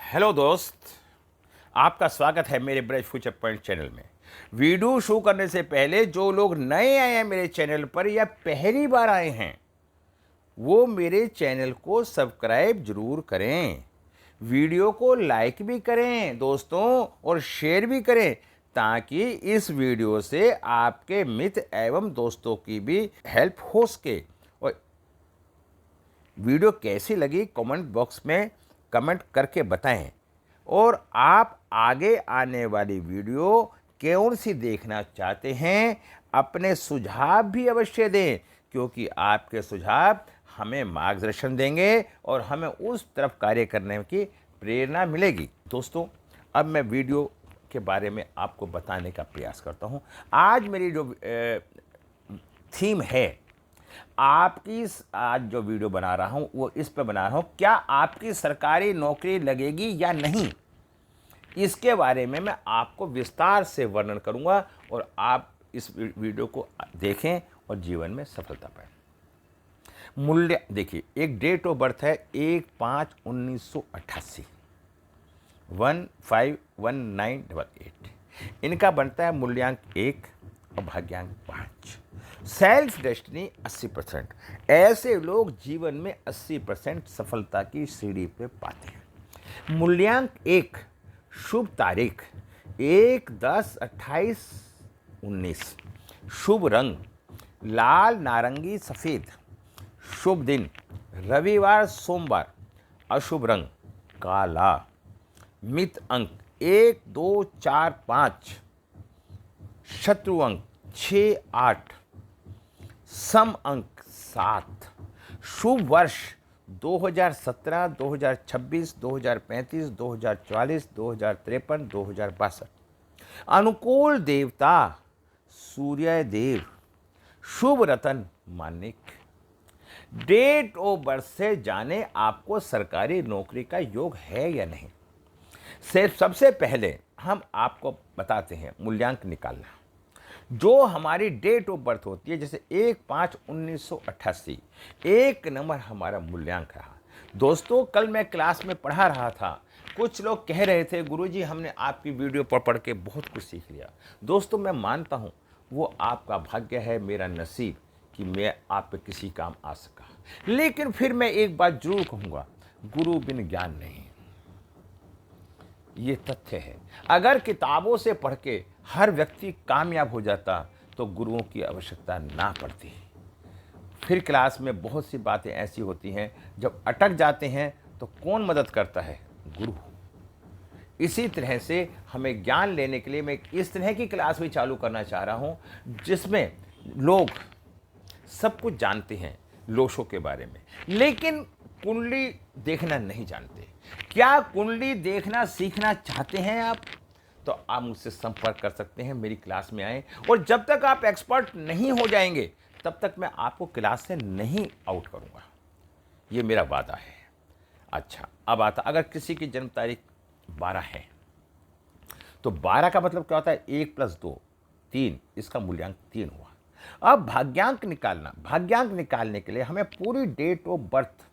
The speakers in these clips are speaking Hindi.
हेलो दोस्त, आपका स्वागत है मेरे ब्रेज फ्यूचर पॉइंट चैनल में। वीडियो शुरू करने से पहले जो लोग नए आए हैं मेरे चैनल पर या पहली बार आए हैं वो मेरे चैनल को सब्सक्राइब जरूर करें, वीडियो को लाइक भी करें दोस्तों और शेयर भी करें ताकि इस वीडियो से आपके मित्र एवं दोस्तों की भी हेल्प हो सके। और वीडियो कैसी लगी कमेंट बॉक्स में कमेंट करके बताएं और आप आगे आने वाली वीडियो कौन सी देखना चाहते हैं अपने सुझाव भी अवश्य दें, क्योंकि आपके सुझाव हमें मार्गदर्शन देंगे और हमें उस तरफ कार्य करने की प्रेरणा मिलेगी। दोस्तों, अब मैं वीडियो के बारे में आपको बताने का प्रयास करता हूं। आज मेरी जो थीम है, आपकी आज जो वीडियो बना रहा हूं वो इस पे बना रहा हूं, क्या आपकी सरकारी नौकरी लगेगी या नहीं, इसके बारे में मैं आपको विस्तार से वर्णन करूंगा और आप इस वीडियो को देखें और जीवन में सफलता पाएं। मूल्य देखिए, एक डेट ऑफ बर्थ है 1/5/1988, 151988। इनका बनता है मूल्यांक 1 और भाग्यांक 5। Self destiny 80%। ऐसे लोग जीवन में 80% सफलता की सीढ़ी पे पाते हैं। मूल्यांक 1, शुभ तारीख 1/10/28/19। शुभ रंग लाल, नारंगी, सफ़ेद। शुभ दिन रविवार, सोमवार। अशुभ रंग काला। मित अंक 1, 2, 4, 5। शत्रु अंक 6, 8। सम अंक 7। शुभ वर्ष 2017, 2026, 2035, 2044, 2053, 2062। अनुकूल देवता सूर्य देव। शुभ रतन मानिक। डेट ऑफ बर्थ से जाने आपको सरकारी नौकरी का योग है या नहीं। सिर्फ सबसे पहले हम आपको बताते हैं मूल्यांक निकालना। जो हमारी डेट ऑफ बर्थ होती है, जैसे 1/5/1988, 1 नंबर हमारा मूल्यांक रहा। दोस्तों, कल मैं क्लास में पढ़ा रहा था, कुछ लोग कह रहे थे गुरुजी हमने आपकी वीडियो पढ़ के बहुत कुछ सीख लिया। दोस्तों, मैं मानता हूँ वो आपका भाग्य है, मेरा नसीब कि मैं आप पे किसी काम आ सका। लेकिन फिर मैं एक बात जरूर कहूँगा, गुरु बिन ज्ञान नहीं। ये तथ्य है। अगर किताबों से पढ़ के हर व्यक्ति कामयाब हो जाता तो गुरुओं की आवश्यकता ना पड़ती। फिर क्लास में बहुत सी बातें ऐसी होती हैं, जब अटक जाते हैं तो कौन मदद करता है? गुरु। इसी तरह से हमें ज्ञान लेने के लिए मैं इस तरह की क्लास भी चालू करना चाह रहा हूँ जिसमें लोग सब कुछ जानते हैं लोशों के बारे में, लेकिन कुंडली देखना नहीं जानते। क्या कुंडली देखना सीखना चाहते हैं आप? तो आप मुझसे संपर्क कर सकते हैं, मेरी क्लास में आएं। और जब तक आप एक्सपर्ट नहीं हो जाएंगे तब तक मैं आपको क्लास से नहीं आउट करूंगा, ये मेरा वादा है। अच्छा, अब आता, अगर किसी की जन्म तारीख 12 है तो 12 का मतलब क्या होता है? 1 + 2 3, इसका मूल्यांक 3 हुआ। अब भाग्यांक निकालना, भाग्यांक निकालने के लिए हमें पूरी डेट ऑफ बर्थ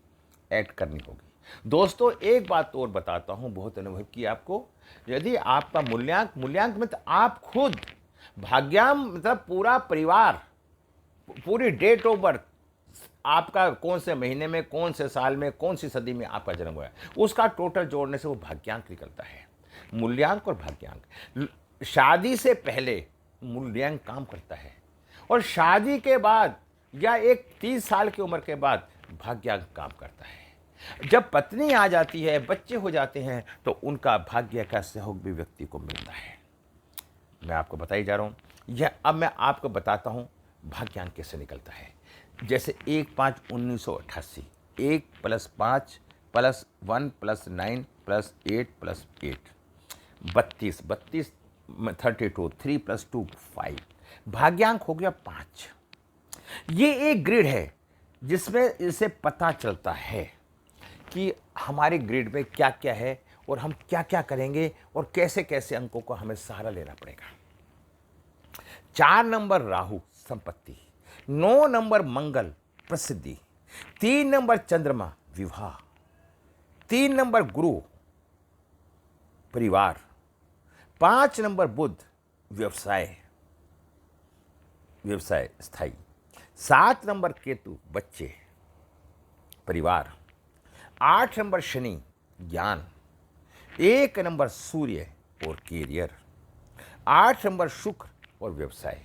ऐड करनी होगी। दोस्तों, एक बात और बताता हूं, बहुत अनुभव की आपको। यदि आपका मूल्यांक मतलब आप खुद, भाग्यांक मतलब पूरा परिवार, पूरी डेट ऑफ बर्थ, आपका कौन से महीने में, कौन से साल में, कौन सी सदी में आपका जन्म हुआ है, उसका टोटल जोड़ने से वो भाग्यांक निकलता है। मूल्यांक और भाग्यांक, शादी से पहले मूल्यांक काम करता है और शादी के बाद या एक 30 साल की उम्र के बाद भाग्यांक काम करता है। जब पत्नी आ जाती है, बच्चे हो जाते हैं, तो उनका भाग्य का सहयोग भी व्यक्ति को मिलता है। मैं आपको बताई जा रहा हूँ यह। अब मैं आपको बताता हूँ भाग्यांक कैसे निकलता है। जैसे 1/5/1988, 1 + 5 + 1 + 9 + 8 + 8, 32, 32 3 + 2 5, भाग्यांक हो गया 5। ये एक ग्रिड है जिसमें इसे पता चलता है कि हमारे ग्रिड में क्या क्या है और हम क्या क्या करेंगे और कैसे कैसे अंकों को हमें सहारा लेना पड़ेगा। 4 नंबर राहु संपत्ति, 9 नंबर मंगल प्रसिद्धि, 3 नंबर चंद्रमा विवाह, 3 नंबर गुरु परिवार। 5 नंबर बुध, व्यवसाय, व्यवसाय स्थायी। 7 नंबर केतु, बच्चे, परिवार। 8 नंबर शनि, ज्ञान। 1 नंबर सूर्य और कैरियर। 8 नंबर शुक्र और व्यवसाय।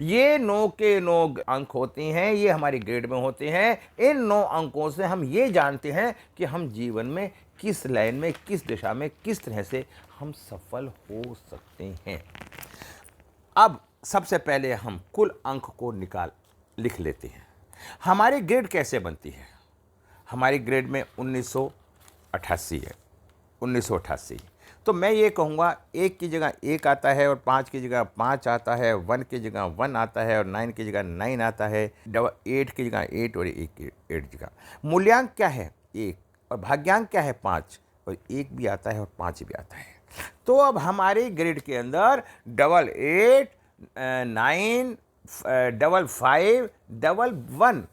ये 9 के 9 अंक होते हैं, ये हमारे ग्रेड में होते हैं। इन 9 अंकों से हम ये जानते हैं कि हम जीवन में किस लाइन में, किस दिशा में, किस तरह से हम सफल हो सकते हैं। अब सबसे पहले हम कुल अंक को लिख लेते हैं। हमारी ग्रेड कैसे बनती है? हमारी ग्रेड में 1988 है, 1988। तो मैं ये कहूँगा 1 की जगह 1 आता है और 5 की जगह 5 आता है, 1 की जगह 1 आता है और 9 की जगह 9 आता है, 8 की जगह 8 और 1 की 8 जगह। मूल्यांक क्या है? 1। और भाग्यांक क्या है? 5। और 1 भी आता है और 5 भी आता है। तो अब हमारे ग्रेड के अंदर 88, 9, 55, 11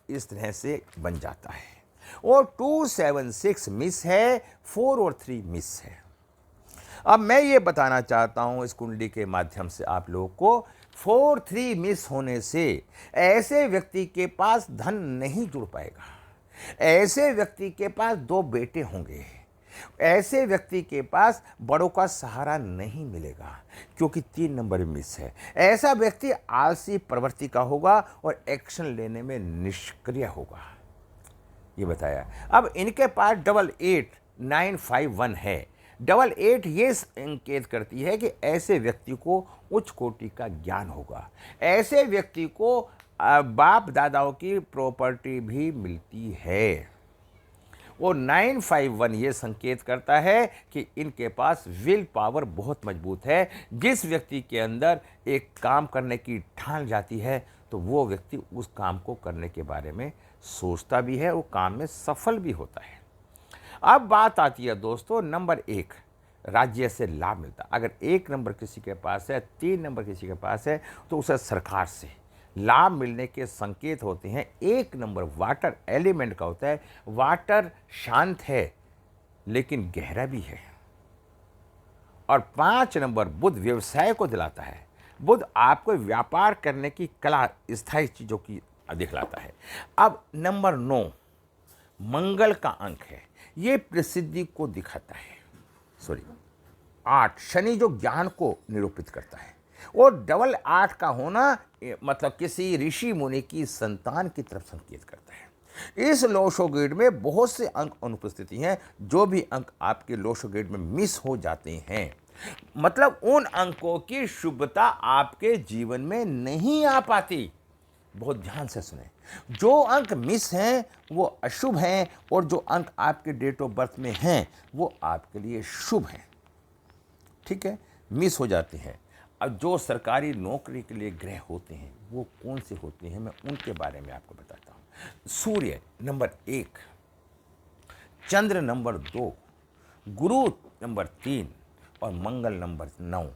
इस तरह से बन जाता है। और 276 मिस है, 4 और 3 मिस है। अब मैं ये बताना चाहता हूं इस कुंडली के माध्यम से आप लोगों को, 4, 3 मिस होने से ऐसे व्यक्ति के पास धन नहीं जुड़ पाएगा। ऐसे व्यक्ति के पास 2 बेटे होंगे। ऐसे व्यक्ति के पास बड़ों का सहारा नहीं मिलेगा, क्योंकि 3 नंबर मिस है। ऐसा व्यक्ति आलसी प्रवृत्ति का होगा और एक्शन लेने में निष्क्रिय होगा, ये बताया। अब इनके पास 88, 9, 5, 1 है। 88 ये संकेत करती है कि ऐसे व्यक्ति को उच्च कोटि का ज्ञान होगा। ऐसे व्यक्ति को बाप दादाओं की प्रॉपर्टी भी मिलती है। और 951 ये संकेत करता है कि इनके पास विल पावर बहुत मजबूत है। जिस व्यक्ति के अंदर एक काम करने की ठान जाती है तो वो व्यक्ति उस काम को करने के बारे में सोचता भी है, वो काम में सफल भी होता है। अब बात आती है दोस्तों नंबर 1, राज्य से लाभ मिलता। अगर 1 नंबर किसी के पास है, 3 नंबर किसी के पास है, तो उसे सरकार से लाभ मिलने के संकेत होते हैं। 1 नंबर वाटर एलिमेंट का होता है। वाटर शांत है लेकिन गहरा भी है। और 5 नंबर बुध व्यवसाय को दिलाता है। बुध आपको व्यापार करने की कला, स्थायी चीजों की दिखलाता है। अब नंबर 9 मंगल का अंक है, ये प्रसिद्धि को दिखाता है। 8 शनि जो ज्ञान को निरूपित करता है। और 8 का होना मतलब किसी ऋषि मुनि की संतान की तरफ संकेत करता है। इस लोशो ग्रेड में बहुत से अंक अनुपस्थिति हैं। जो भी अंक आपके लोशो ग्रेड में मिस हो जाते हैं, मतलब उन अंकों की शुभता आपके जीवन में नहीं आ पाती। बहुत ध्यान से सुने, जो अंक मिस हैं वो अशुभ हैं और जो अंक आपके डेट ऑफ बर्थ में हैं वो आपके लिए शुभ हैं। ठीक है, मिस हो जाते हैं। अब जो सरकारी नौकरी के लिए ग्रह होते हैं वो कौन से होते हैं, मैं उनके बारे में आपको बताता हूँ। सूर्य नंबर 1, चंद्र नंबर 2, गुरु नंबर 3 और मंगल नंबर 9।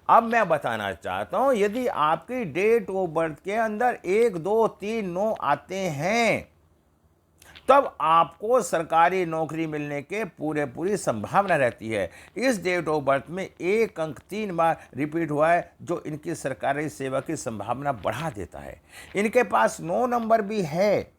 अब मैं बताना चाहता हूं, यदि आपकी डेट ऑफ बर्थ के अंदर 1, 2, 3, 9 आते हैं तब आपको सरकारी नौकरी मिलने के पूरी संभावना रहती है। इस डेट ऑफ बर्थ में 1 अंक 3 बार रिपीट हुआ है, जो इनकी सरकारी सेवा की संभावना बढ़ा देता है। इनके पास 9 नंबर भी है।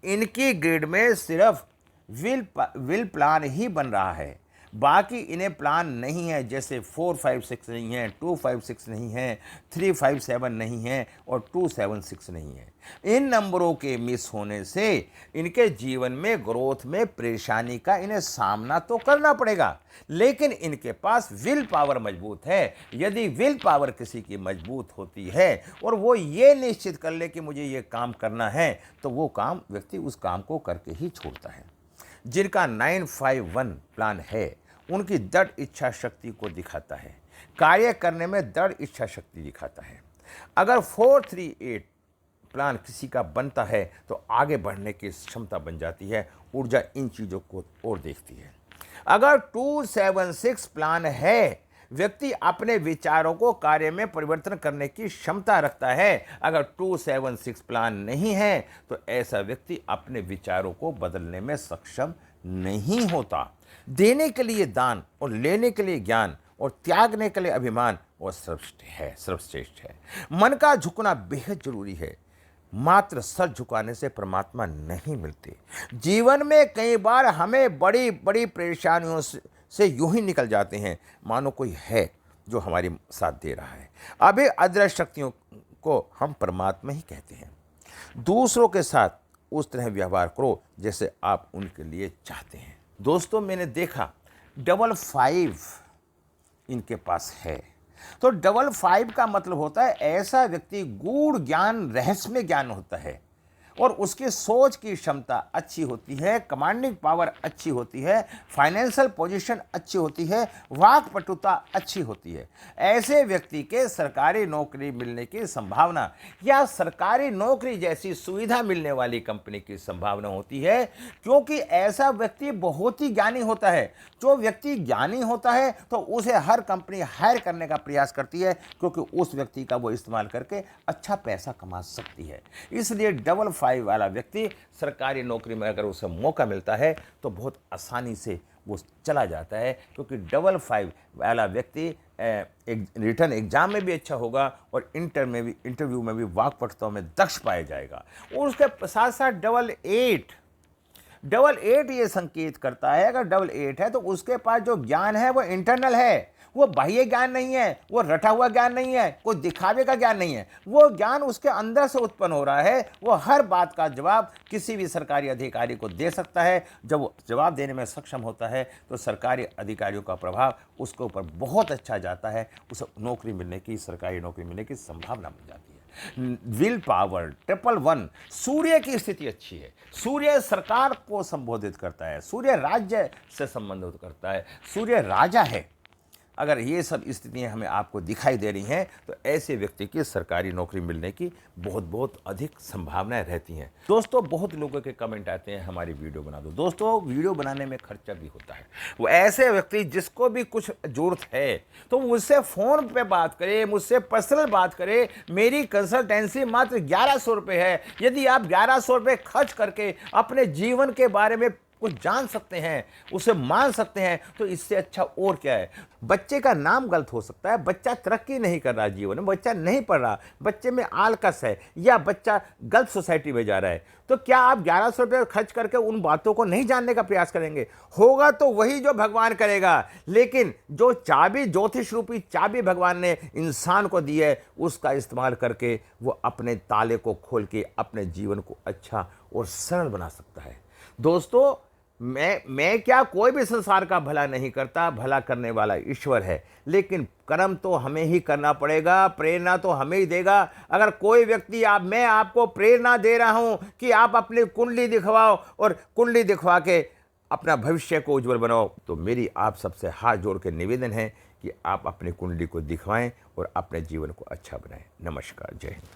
इनकी ग्रेड में सिर्फ विल प्लान ही बन रहा है, बाकी इन्हें प्लान नहीं है। जैसे 4, 5, 6 नहीं है, 2, 5, 6 नहीं है, 3, 5, 7 नहीं है और 2, 7, 6 नहीं है। इन नंबरों के मिस होने से इनके जीवन में ग्रोथ में परेशानी का इन्हें सामना तो करना पड़ेगा, लेकिन इनके पास विल पावर मजबूत है। यदि विल पावर किसी की मजबूत होती है और वो ये निश्चित कर ले कि मुझे ये काम करना है, तो वो काम व्यक्ति उस काम को करके ही छोड़ता है। जिनका 951 प्लान है उनकी दृढ़ इच्छा शक्ति को दिखाता है, कार्य करने में दृढ़ इच्छा शक्ति दिखाता है। अगर 438 प्लान किसी का बनता है तो आगे बढ़ने की क्षमता बन जाती है, ऊर्जा इन चीज़ों को और देखती है। अगर 276 प्लान है, व्यक्ति अपने विचारों को कार्य में परिवर्तन करने की क्षमता रखता है। अगर 276 प्लान नहीं है तो ऐसा व्यक्ति अपने विचारों को बदलने में सक्षम नहीं होता। देने के लिए दान और लेने के लिए ज्ञान और त्यागने के लिए अभिमान और सर्वश्रेष्ठ है। मन का झुकना बेहद जरूरी है। मात्र सर झुकाने से परमात्मा नहीं मिलते। जीवन में कई बार हमें बड़ी बड़ी परेशानियों से यूं ही निकल जाते हैं मानो कोई है जो हमारी साथ दे रहा है। अभी अदृश्य शक्तियों को हम परमात्मा ही कहते हैं। दूसरों के साथ उस तरह व्यवहार करो जैसे आप उनके लिए चाहते हैं। दोस्तों, मैंने देखा 55 इनके पास है। तो 55 का मतलब होता है ऐसा व्यक्ति गूढ़ ज्ञान, रहस्यमय ज्ञान होता है और उसकी सोच की क्षमता अच्छी होती है, कमांडिंग पावर अच्छी होती है, फाइनेंशियल पोजीशन अच्छी होती है, वाक्पटुता अच्छी होती है। ऐसे व्यक्ति के सरकारी नौकरी मिलने की संभावना या सरकारी नौकरी जैसी सुविधा मिलने वाली कंपनी की संभावना होती है, क्योंकि ऐसा व्यक्ति बहुत ही ज्ञानी होता है। जो व्यक्ति ज्ञानी होता है तो उसे हर कंपनी हायर करने का प्रयास करती है, क्योंकि उस व्यक्ति का वो इस्तेमाल करके अच्छा पैसा कमा सकती है। इसलिए 55 वाला व्यक्ति सरकारी नौकरी में अगर उसे मौका मिलता है तो बहुत आसानी से वो चला जाता है, क्योंकि 55 वाला व्यक्ति एक रिटर्न एग्जाम में भी अच्छा होगा और इंटरव्यू में भी वाक्पटुता में दक्ष पाया जाएगा। और उसके साथ साथ 88 ये संकेत करता है, अगर 88 है तो उसके पास जो ज्ञान है वो इंटरनल है, वो बाह्य ज्ञान नहीं है, वो रटा हुआ ज्ञान नहीं है, कोई दिखावे का ज्ञान नहीं है। वो ज्ञान उसके अंदर से उत्पन्न हो रहा है। वो हर बात का जवाब किसी भी सरकारी अधिकारी को दे सकता है। जब वो जवाब देने में सक्षम होता है तो सरकारी अधिकारियों का प्रभाव उसके ऊपर बहुत अच्छा जाता है। उसे सरकारी नौकरी मिलने की संभावना मिल जाती है। विल पावर 111, सूर्य की स्थिति अच्छी है। सूर्य सरकार को संबोधित करता है, सूर्य राज्य से संबंधित करता है, सूर्य राजा है। अगर ये सब स्थितियां हमें आपको दिखाई दे रही हैं तो ऐसे व्यक्ति की सरकारी नौकरी मिलने की बहुत अधिक संभावनाएं रहती हैं। दोस्तों, बहुत लोगों के कमेंट आते हैं हमारी वीडियो बना दो। दोस्तों, वीडियो बनाने में खर्चा भी होता है। वो ऐसे व्यक्ति जिसको भी कुछ जरूरत है तो मुझसे फ़ोन पे बात करे, मुझसे पर्सनल बात करे। मेरी कंसल्टेंसी मात्र 1100 रुपये है। यदि आप 1100 रुपये खर्च करके अपने जीवन के बारे में कुछ जान सकते हैं, उसे मान सकते हैं, तो इससे अच्छा और क्या है। बच्चे का नाम गलत हो सकता है, बच्चा तरक्की नहीं कर रहा जीवन में, बच्चा नहीं पढ़ रहा, बच्चे में आलकस है या बच्चा गलत सोसाइटी में जा रहा है, तो क्या आप 1100 रुपये खर्च करके उन बातों को नहीं जानने का प्रयास करेंगे? होगा तो वही जो भगवान करेगा। लेकिन जो चाबी, ज्योतिष रूपी चाबी भगवान ने इंसान को दी है, उसका इस्तेमाल करके वो अपने ताले को खोल के अपने जीवन को अच्छा और सरल बना सकता है। दोस्तों, मैं क्या, कोई भी संसार का भला नहीं करता, भला करने वाला ईश्वर है। लेकिन कर्म तो हमें ही करना पड़ेगा, प्रेरणा तो हमें ही देगा। अगर कोई व्यक्ति मैं आपको प्रेरणा दे रहा हूं कि आप अपनी कुंडली दिखवाओ और कुंडली दिखवा के अपना भविष्य को उज्जवल बनाओ, तो मेरी आप सबसे हाथ जोड़ के निवेदन है कि आप अपनी कुंडली को दिखवाएं और अपने जीवन को अच्छा बनाएं। नमस्कार, जय हिंद।